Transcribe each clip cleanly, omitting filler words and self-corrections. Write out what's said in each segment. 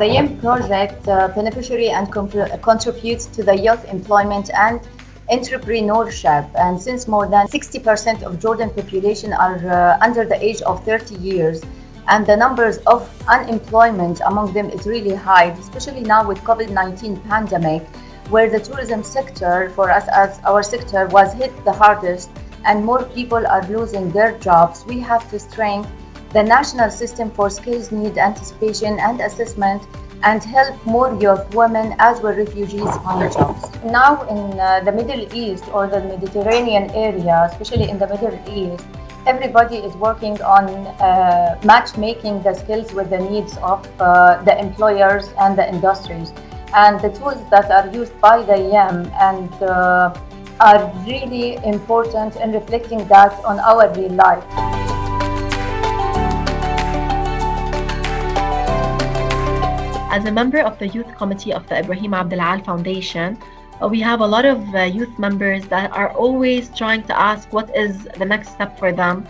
The YEM project beneficiary and contributes to the youth employment and entrepreneurship. And since more than 60% of Jordan population are under the age of 30 years, and the numbers of unemployment among them is really high, especially now with COVID-19 pandemic, where the tourism sector for us as our sector was hit the hardest and more people are losing their jobs. We have to strengthen the national system for skills need anticipation and assessment and help more youth, women as well refugees find jobs. Now in the Middle East or the Mediterranean area, especially in the Middle East, everybody is working on matchmaking the skills with the needs of the employers and the industries. And the tools that are used by the YEM and are really important in reflecting that on our real life. As a member of the Youth Committee of the Ibrahim Abdel Al Foundation, we have a lot of youth members that are always trying to ask what is the next step for them,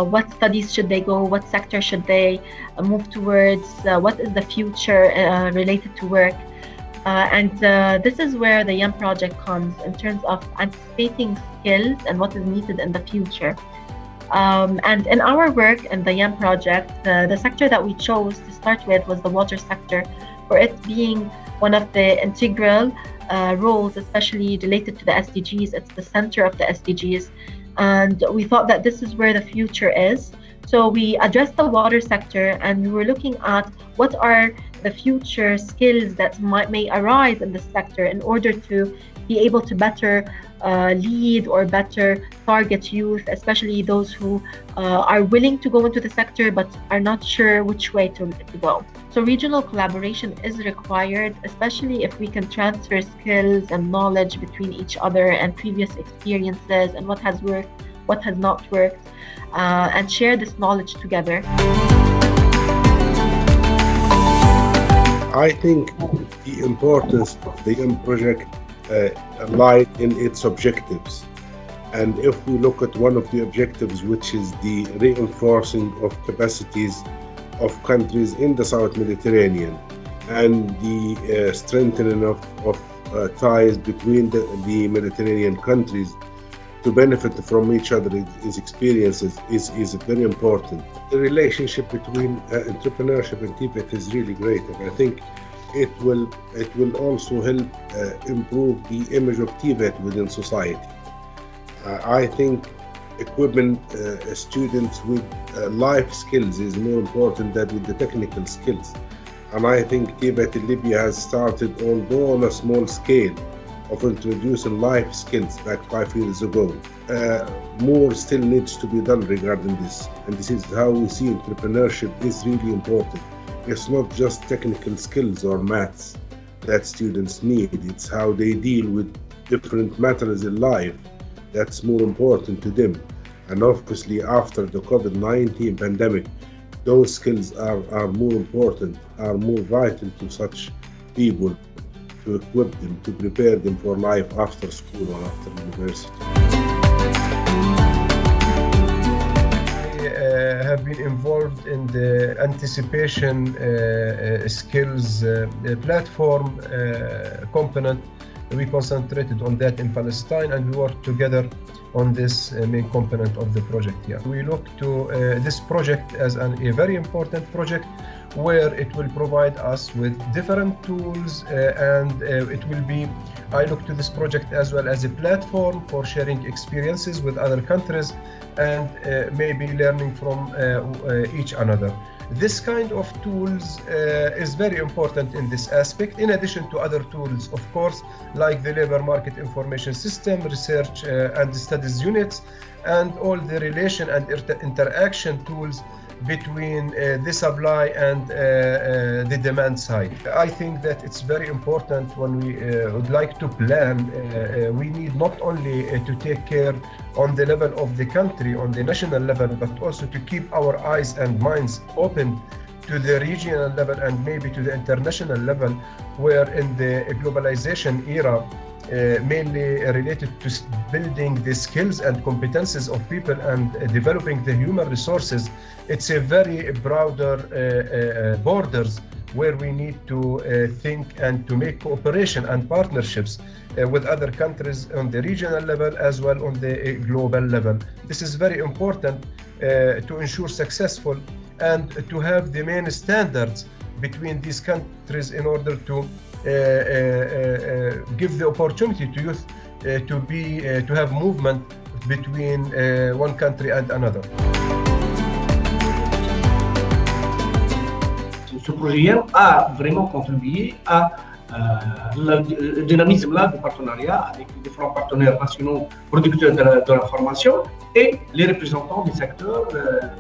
what studies should they go, what sector should they move towards, what is the future related to work. This is where the YEM project comes in terms of anticipating skills and what is needed in the future. And in our work in the YEM project, the sector that we chose to start with was the water sector, for it being one of the integral roles, especially related to the SDGs. It's the center of the SDGs. And we thought that this is where the future is. So we addressed the water sector and we were looking at what are the future skills that may arise in this sector in order to be able to better lead or better target youth, especially those who are willing to go into the sector but are not sure which way to go. So regional collaboration is required, especially if we can transfer skills and knowledge between each other and previous experiences and what has worked, what has not worked, and share this knowledge together. I think the importance of the YEM project lies in its objectives. And if we look at one of the objectives, which is the reinforcing of capacities of countries in the South Mediterranean and the strengthening of ties between the Mediterranean countries to benefit from each other's experiences is very important. The relationship between entrepreneurship and TVET is really great, and I think it will also help improve the image of TVET within society. I think equipping students with life skills is more important than with the technical skills. And I think TVET in Libya has started, although on a small scale, of introducing life skills back 5 years ago. More still needs to be done regarding this. And this is how we see entrepreneurship is really important. It's not just technical skills or maths that students need. It's how they deal with different matters in life that's more important to them. And obviously after the COVID-19 pandemic, those skills are more important, are more vital to such people, to equip them, to prepare them for life after school or after university. I have been involved in the anticipation skills platform component. We concentrated on that in Palestine and we worked together on this main component of the project here. We look to this project as a very important project where it will provide us with different tools and it will be, I look to this project as well as a platform for sharing experiences with other countries and maybe learning from each another. This kind of tools is very important in this aspect, in addition to other tools, of course, like the labor market information system, research and studies units, and all the relation and interaction tools between the supply and the demand side. I think that it's very important when we would like to plan, we need not only to take care on the level of the country, on the national level, but also to keep our eyes and minds open to the regional level and maybe to the international level, where in the globalization era, mainly related to building the skills and competences of people and developing the human resources, it's a very broader borders where we need to think and to make cooperation and partnerships with other countries on the regional level as well on the global level. This is very important to ensure successful and to have the main standards between these countries in order to give the opportunity to youth to have movement between one country and another. Ce projet a vraiment contribué à le dynamisme là du partenariat avec les différents partenaires nationaux producteurs de la formation et les représentants des secteurs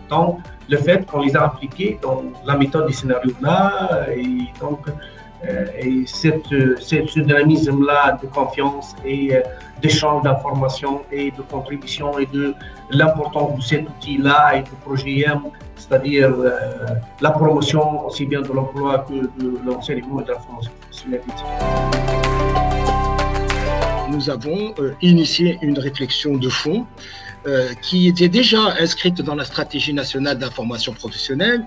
dans le fait qu'on les a impliqués dans la méthode des scénarios là et donc et ce dynamisme là de confiance et d'échange d'informations et de contribution et de l'importance de cet outil là et du projet IM, c'est-à-dire la promotion aussi bien de l'emploi que de l'enseignement et de la formation professionnelle. Nous avons initié une réflexion de fond qui était déjà inscrite dans la stratégie nationale d'information professionnelle,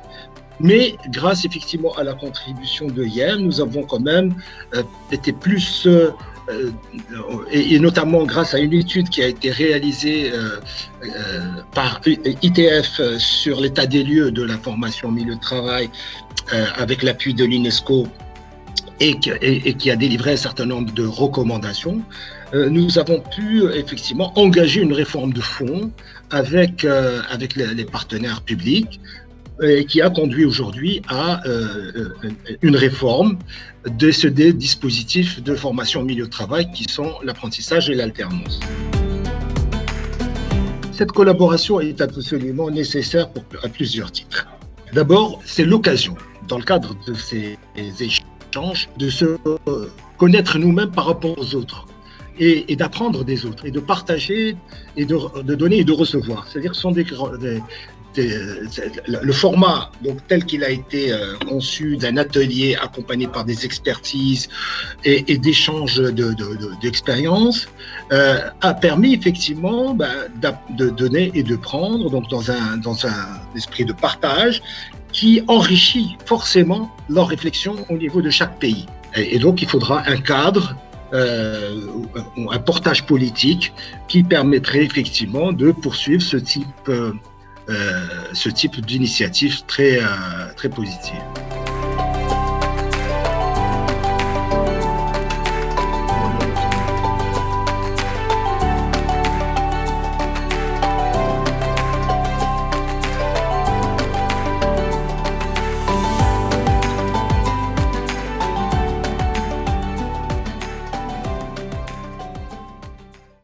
mais grâce effectivement à la contribution de IEM, nous avons quand même été plus, et notamment grâce à une étude qui a été réalisée par ITF sur l'état des lieux de la formation au milieu de travail avec l'appui de l'UNESCO et qui a délivré un certain nombre de recommandations. Nous avons pu effectivement engager une réforme de fond avec les partenaires publics et qui a conduit aujourd'hui à une réforme de ces dispositifs de formation au milieu de travail qui sont l'apprentissage et l'alternance. Cette collaboration est absolument nécessaire à plusieurs titres. D'abord, c'est l'occasion, dans le cadre de ces échanges, de se connaître nous-mêmes par rapport aux autres. Et d'apprendre des autres, et de partager, et de donner et de recevoir. C'est-à-dire que ce sont le format donc, tel qu'il a été conçu d'un atelier accompagné par des expertises et d'échanges d'expériences a permis effectivement de donner et de prendre donc, dans un esprit de partage qui enrichit forcément leur réflexion au niveau de chaque pays. Et donc il faudra un cadre, un portage politique qui permettrait effectivement de poursuivre ce type d'initiative très positive.